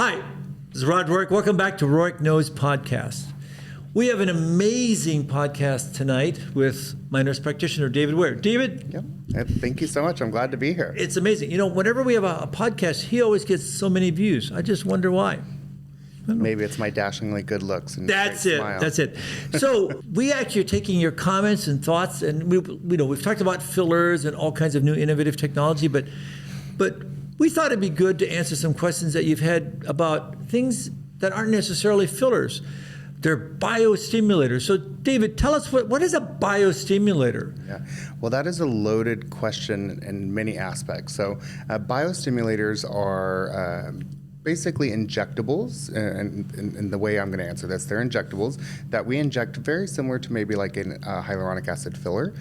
Hi, this is Dr. Rohrich. Welcome back to Rohrich Knows Podcast. We have an amazing podcast tonight with my nurse practitioner, David Weir. David? Yep. Thank you so much. I'm glad to be here. It's amazing. You know, whenever we have a podcast, he always gets so many views. I just wonder why. Maybe it's my dashingly good looks and That's it. smile. That's it. So we actually are taking your comments and thoughts, and we've talked about fillers and all kinds of new innovative technology, but we thought it'd be good to answer some questions that you've had about things that aren't necessarily fillers. They're biostimulators. So David, tell us what is a biostimulator? Yeah. Well, that is a loaded question in many aspects. So biostimulators are basically injectables, and the way I'm going to answer this, they're injectables that we inject very similar to maybe like a hyaluronic acid filler,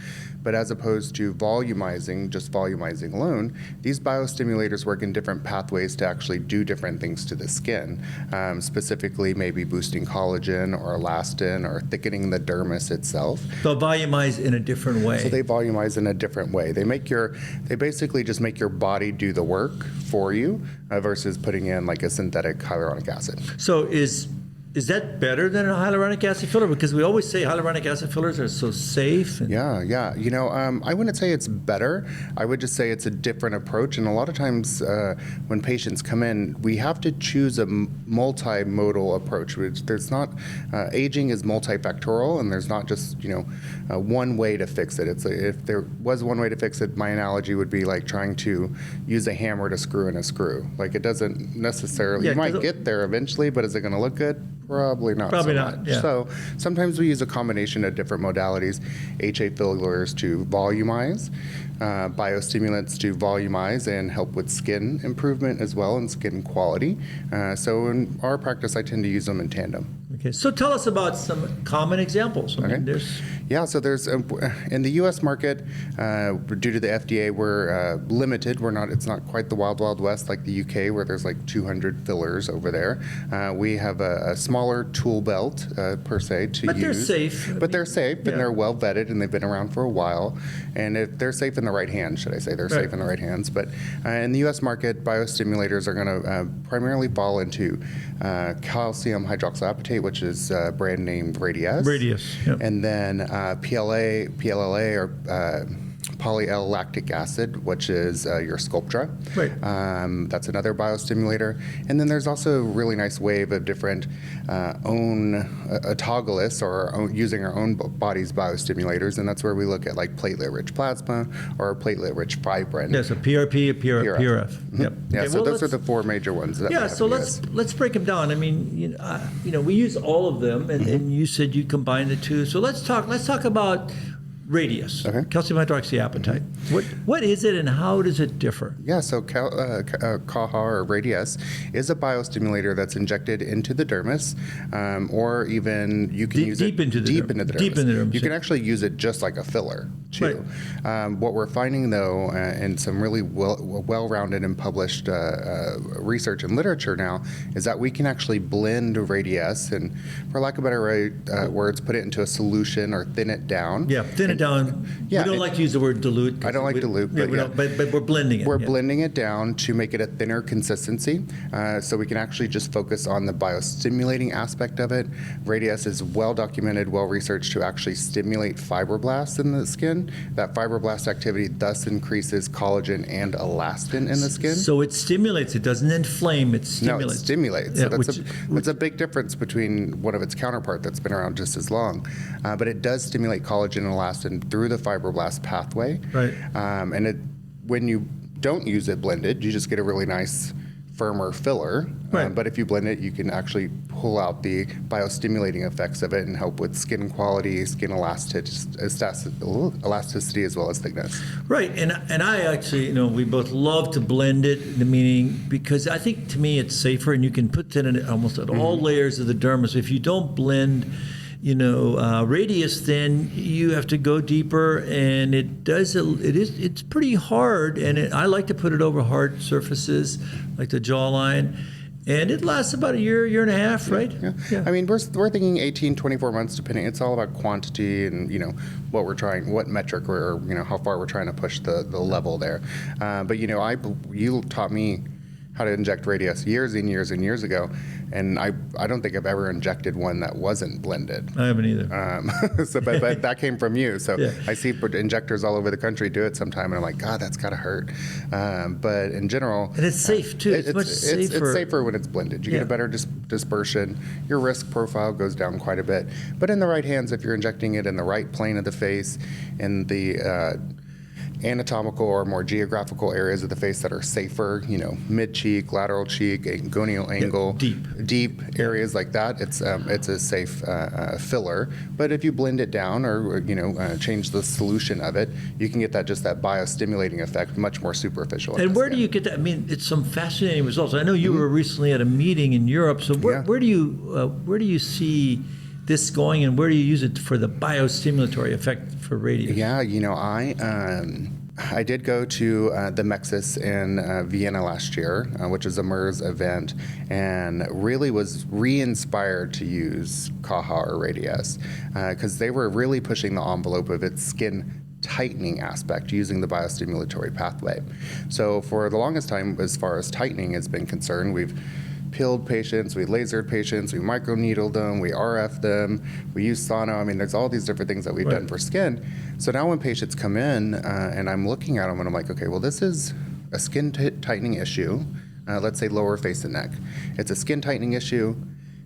but as opposed to just volumizing alone, these biostimulators work in different pathways to actually do different things to the skin, specifically maybe boosting collagen or elastin or thickening the dermis itself. They'll volumize in a different way. So they volumize in a different way. They basically just make your body do the work for you versus putting in like a synthetic hyaluronic acid. So is that better than a hyaluronic acid filler? Because we always say hyaluronic acid fillers are so safe. Yeah. You know, I wouldn't say it's better. I would just say it's a different approach. And a lot of times when patients come in, we have to choose a multimodal approach. Which there's not, aging is multifactorial, and there's not just, one way to fix it. If there was one way to fix it, my analogy would be like trying to use a hammer to screw in a screw. Like it doesn't necessarily, you might get there eventually, but is it going to look good? Probably not. Probably so not. much. Yeah. So sometimes we use a combination of different modalities, HA fillers to volumize, biostimulants to volumize and help with skin improvement as well and skin quality. So in our practice, I tend to use them in tandem. Okay, so tell us about some common examples. I mean, there's in the U.S. market, due to the FDA, we're limited. It's not quite the wild, wild west like the U.K. where there's like 200 fillers over there. We have a smaller tool belt per se to use. But they're safe. But they're safe, and they're well vetted, and they've been around for a while. And if they're safe in the right hands, should I say? They're safe in the right hands. But in the U.S. market, biostimulators are going to primarily fall into calcium hydroxyapatite, which is brand named Radiesse. Radiesse, yep. And then PLLA, or poly-L-lactic acid, which is your Sculptra. Right. That's another biostimulator. And then there's also a really nice wave of different autologous or using our own body's biostimulators, and that's where we look at like platelet-rich plasma or platelet-rich fibrin. Yes, a PRP, a PRF. Mm-hmm. Yep. Yeah, Okay, so those are the four major ones. That let's break them down. I mean, we use all of them, and you said you combine the two. So let's talk about Radiesse, calcium hydroxyapatite. What is it and how does it differ? Yeah, so CAHA or Radiesse is a biostimulator that's injected into the dermis, or even you can use it deep into the dermis. You can actually use it just like a filler too. Right. What we're finding though, in some really well-rounded and published research and literature now, is that we can actually blend Radiesse and, for lack of better words, put it into a solution or thin it down. Yeah, thin it down. Yeah, we don't like to use the word dilute. I don't like dilute, but we're blending it. We're blending it down to make it a thinner consistency, so we can actually just focus on the biostimulating aspect of it. Radiesse is well documented, well researched to actually stimulate fibroblasts in the skin. That fibroblast activity thus increases collagen and elastin in the skin. So it stimulates. It doesn't inflame. It stimulates. No, it stimulates. Yeah, so that's a big difference between one of its counterpart that's been around just as long. But it does stimulate collagen and elastin through the fibroblast pathway. Right. When you don't use it blended, you just get a really nice firmer filler. Right. But if you blend it, you can actually pull out the biostimulating effects of it and help with skin quality, skin elasticity, as well as thickness. Right, and I actually, we both love to blend it, meaning because I think to me it's safer, and you can put it in almost at all layers of the dermis. If you don't blend Radiesse, then you have to go deeper, and it's pretty hard, and I like to put it over hard surfaces like the jawline, and it lasts about a year and a half, right? Yeah. I mean, we're thinking 18, 24 months, depending. It's all about quantity and what metric how far we're trying to push the level there. But you taught me how to inject Radiesse years and years and years ago, and I don't think I've ever injected one that wasn't blended. I haven't either. But that came from you. So Yeah. I see injectors all over the country do it sometime, and I'm like, God, that's gotta hurt. But in general, And it's safe too. It's much safer. It's safer when it's blended. You Yeah. get a better dispersion. Your risk profile goes down quite a bit. But in the right hands, if you're injecting it in the right plane of the face, in the anatomical or more geographical areas of the face that are safer, mid cheek, lateral cheek, gonial angle, deep areas like that, it's a safe filler. But if you blend it down or change the solution of it, you can get that biostimulating effect, much more superficial. And where do you get that? I mean, it's some fascinating results. I know you were recently at a meeting in Europe. So where do you see this going, and where do you use it for the biostimulatory effect for Radiesse? Yeah, I did go to the Mexis in Vienna last year, which is a MERS event, and really was re-inspired to use Kaha or Radiesse because they were really pushing the envelope of its skin tightening aspect using the biostimulatory pathway. So for the longest time, as far as tightening has been concerned, we've peeled patients, we lasered patients, we microneedled them, we RF'd them, we use sauna. I mean, there's all these different things that we've done for skin. So now when patients come in and I'm looking at them and I'm like, okay, well, this is a skin tightening issue. Let's say lower face and neck. It's a skin tightening issue.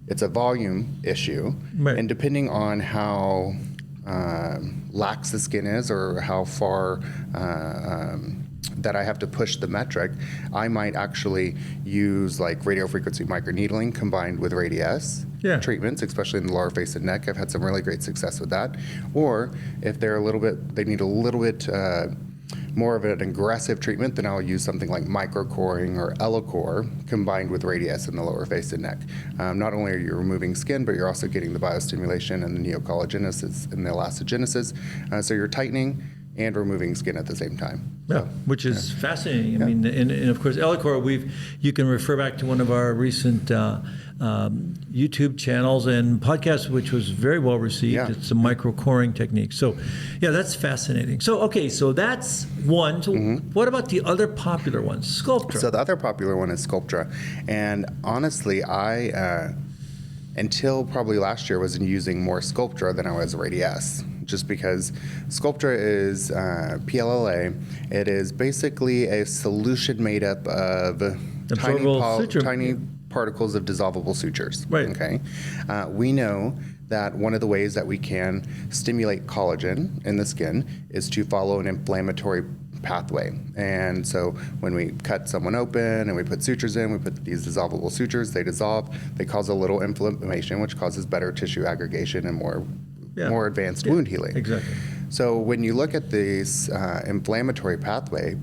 It's a volume issue. Right. And depending on how lax the skin is or how far that I have to push the metric, I might actually use like radiofrequency microneedling combined with Radiesse treatments, especially in the lower face and neck. I've had some really great success with that. Or if they're they need a little bit more of an aggressive treatment, then I'll use something like microcoring or Elocore combined with Radiesse in the lower face and neck. Not only are you removing skin, but you're also getting the biostimulation and the neocollagenesis and the elastogenesis. So you're tightening and removing skin at the same time. Yeah, which is fascinating. I mean, and of course, Elocore, you can refer back to one of our recent YouTube channels and podcasts, which was very well received. Yeah. It's a micro-coring technique. So, yeah, that's fascinating. So, okay, so that's one. So what about the other popular ones? Sculptra. So the other popular one is Sculptra. And honestly, I, until probably last year, was using more Sculptra than I was Radiesse. Just because Sculptra is PLLA. It is basically a solution made up of tiny particles of dissolvable sutures. Right. Okay. We know that one of the ways that we can stimulate collagen in the skin is to follow an inflammatory pathway. And so when we cut someone open and we put sutures in, we put these dissolvable sutures, they dissolve, they cause a little inflammation, which causes better tissue aggregation and more advanced wound healing. Exactly. So when you look at this inflammatory pathway,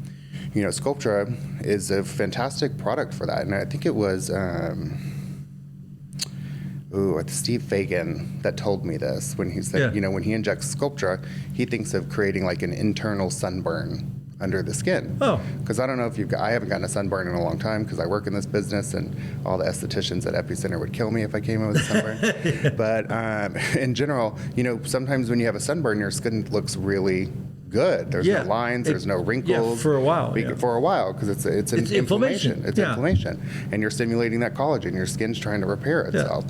Sculptra is a fantastic product for that. And I think it was Steve Fagan that told me this when he said, when he injects Sculptra, he thinks of creating like an internal sunburn under the skin. Oh. Because I don't know if I haven't gotten a sunburn in a long time because I work in this business and all the estheticians at Epicenter would kill me if I came in with a sunburn. But in general, sometimes when you have a sunburn, your skin looks really good. There's no lines, there's no wrinkles. For a while. For a while, because it's inflammation. It's inflammation. And you're stimulating that collagen. Your skin's trying to repair itself.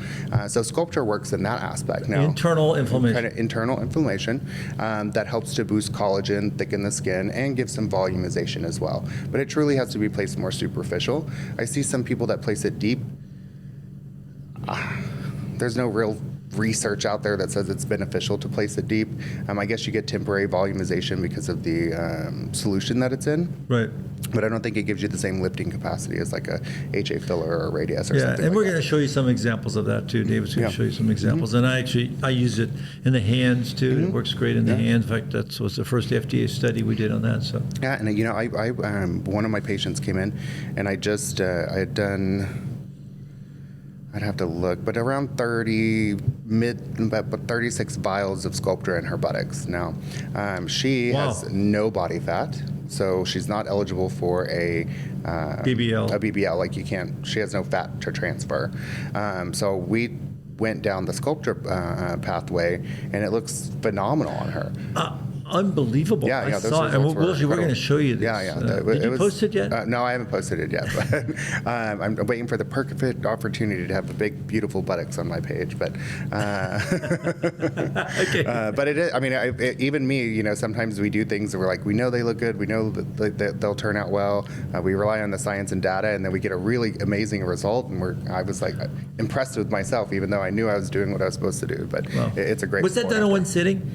So Sculptra works in that aspect. Now, internal inflammation. Kind of internal inflammation that helps to boost collagen, thicken the skin, and give some volumization as well. But it truly has to be placed more superficial. I see some people that place it deep. There's no real research out there that says it's beneficial to place it deep. I guess you get temporary volumization because of the solution that it's in. Right. But I don't think it gives you the same lifting capacity as like a HA filler or a Radiesse or something like that. And we're going to show you some examples of that too. David's going to show you some examples. And I use it in the hands too. It works great in the hands. In fact, that was the first FDA study we did on that. So. Yeah, and I one of my patients came in, and I had done. I'd have to look, but around about 36 vials of Sculptra in her buttocks. Now, she has no body fat, so she's not eligible for a BBL. A BBL, like you can't. She has no fat to transfer. So we went down the Sculptra pathway, and it looks phenomenal on her. unbelievable. Yeah, I yeah, those saw it. results were we're going to incredible. show you this. Yeah, yeah. Did you post it yet? No, I haven't posted it yet. But I'm waiting for the perfect opportunity to have the big, beautiful buttocks on my page. But Okay. but it is. I mean, even me, you know, sometimes we do things that we're like, we know they look good, we know that they'll turn out well. We rely on the science and data, and then we get a really amazing result. And I was like impressed with myself, even though I knew I was doing what I was supposed to do. But Wow. it's a great. Was that done in one sitting?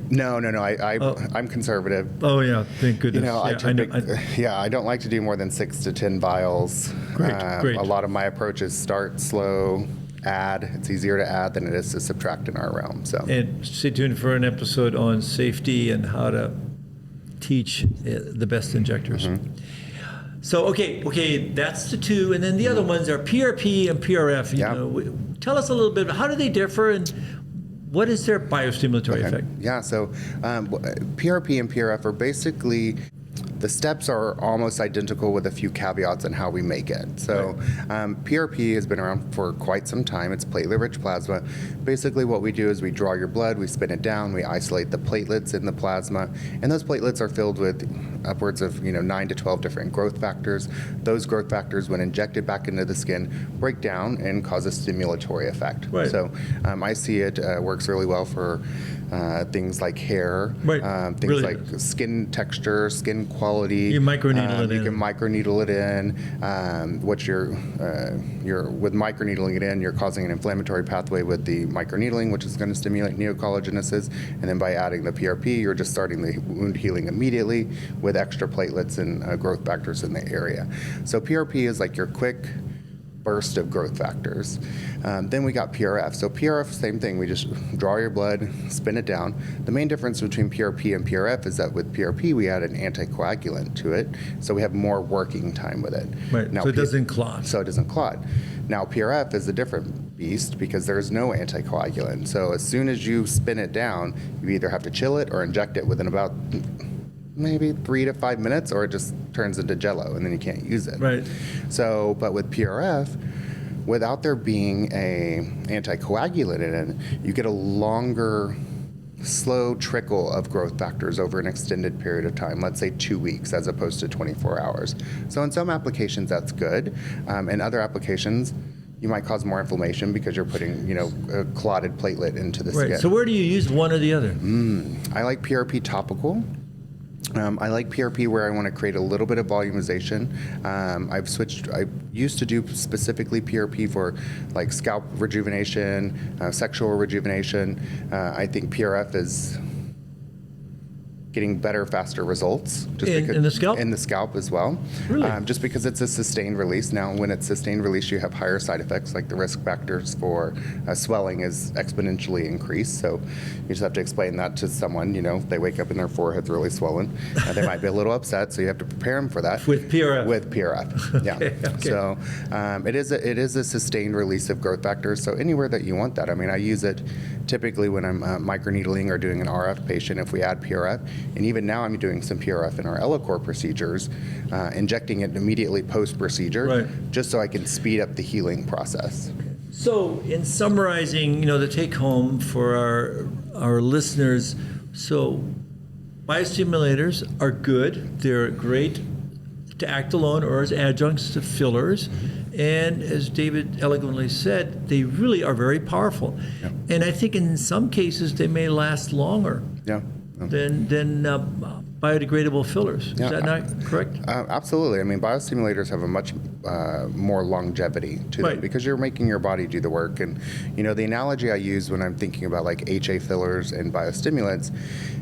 No. I'm conservative. Oh yeah, thank goodness. You know, Yeah, I don't like to do more than 6 to 10 vials. Great. A lot of my approaches start slow, add. It's easier to add than it is to subtract in our realm. So. And stay tuned for an episode on safety and how to teach the best injectors. So okay, that's the two, and then the other ones are PRP and PRF. You know, tell us a little bit. How do they differ, and what is their biostimulatory effect? Yeah, so PRP and PRF are basically, the steps are almost identical with a few caveats on how we make it. So PRP has been around for quite some time. It's platelet-rich plasma. Basically what we do is we draw your blood, we spin it down, we isolate the platelets in the plasma, and those platelets are filled with upwards of 9 to 12 different growth factors. Those growth factors, when injected back into the skin, break down and cause a stimulatory effect. Right. So I see it works really well for things like hair, things really like does. skin texture, skin quality. You microneedle it in. You can microneedle it in. With microneedling it in, you're causing an inflammatory pathway with the microneedling, which is going to stimulate neocollagenesis. And then by adding the PRP, you're just starting the wound healing immediately with extra platelets and growth factors in the area. So PRP is like your quick burst of growth factors. Then we got PRF. So PRF, same thing. We just draw your blood, spin it down. The main difference between PRP and PRF is that with PRP, we add an anticoagulant to it, so we have more working time with it. Right, Now, so it doesn't clot. So it doesn't clot. Now PRF is a different beast because there's no anticoagulant. So as soon as you spin it down, you either have to chill it or inject it within about maybe 3 to 5 minutes, or it just turns into jello and then you can't use it. Right. So, but with PRF, without there being a anticoagulant in it, you get a longer, slow trickle of growth factors over an extended period of time, let's say 2 weeks as opposed to 24 hours. So in some applications that's good. In other applications, you might cause more inflammation because you're putting, a clotted platelet into the skin. Right. So where do you use one or the other? I like PRP topical. I like PRP where I want to create a little bit of volumization. I used to do specifically PRP for like scalp rejuvenation, sexual rejuvenation. I think PRF is getting better, faster results. In the scalp? In the scalp as well. Really? Just because it's a sustained release. Now, when it's sustained release, you have higher side effects, like the risk factors for swelling is exponentially increased. So you just have to explain that to someone. They wake up and their forehead's really swollen. They might be a little upset, so you have to prepare them for that. With PRF? With PRF, yeah. Okay. So it is a sustained release of growth factors. So anywhere that you want that. I mean, I use it typically when I'm microneedling or doing an RF patient if we add PRF. And even now I'm doing some PRF in our ELICOR procedures, injecting it immediately post-procedure, right, just so I can speed up the healing process. So in summarizing, the take-home for our listeners, so biostimulators are good. They're great to act alone or as adjuncts to fillers. And as David elegantly said, they really are very powerful. Yeah. And I think in some cases they may last longer. Yeah. Than biodegradable fillers. Is that not correct? Absolutely. I mean, biostimulators have a much more longevity to them because you're making your body do the work. And, the analogy I use when I'm thinking about like HA fillers and biostimulants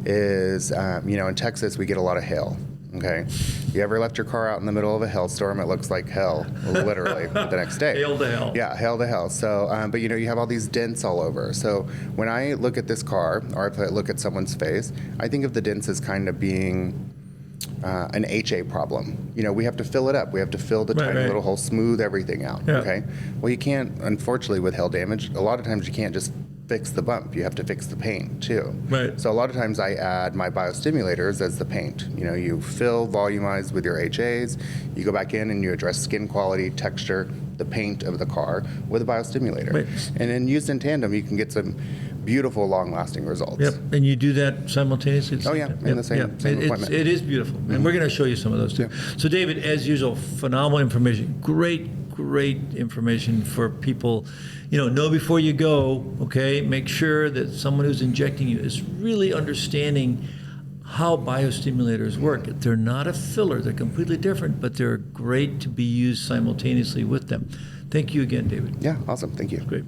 is, in Texas, we get a lot of hail. Okay. You ever left your car out in the middle of a hailstorm? It looks like hell, literally, the next day. Hail to hell. Yeah, hail to hell. So, but you have all these dents all over. So when I look at this car, or if I look at someone's face, I think of the dents as kind of being an HA problem. We have to fill it up. We have to fill the tiny little hole, smooth everything out. Yeah. Okay. Well, you can't, unfortunately, with hail damage, a lot of times you can't just fix the bump. You have to fix the paint too. Right. So a lot of times I add my biostimulators as the paint. You fill, volumize with your HAs. You go back in and you address skin quality, texture, the paint of the car with a biostimulator. Right. And then used in tandem, you can get some beautiful, long-lasting results. Yep, and you do that simultaneously? at the Oh, same yeah, time? in the same appointment. It is beautiful, and we're going to show you some of those too. So David, as usual, phenomenal information. Great information for people. Know before you go, okay? Make sure that someone who's injecting you is really understanding how biostimulators work. They're not a filler, they're completely different, but they're great to be used simultaneously with them. Thank you again, David. Yeah, awesome. Thank you. Great.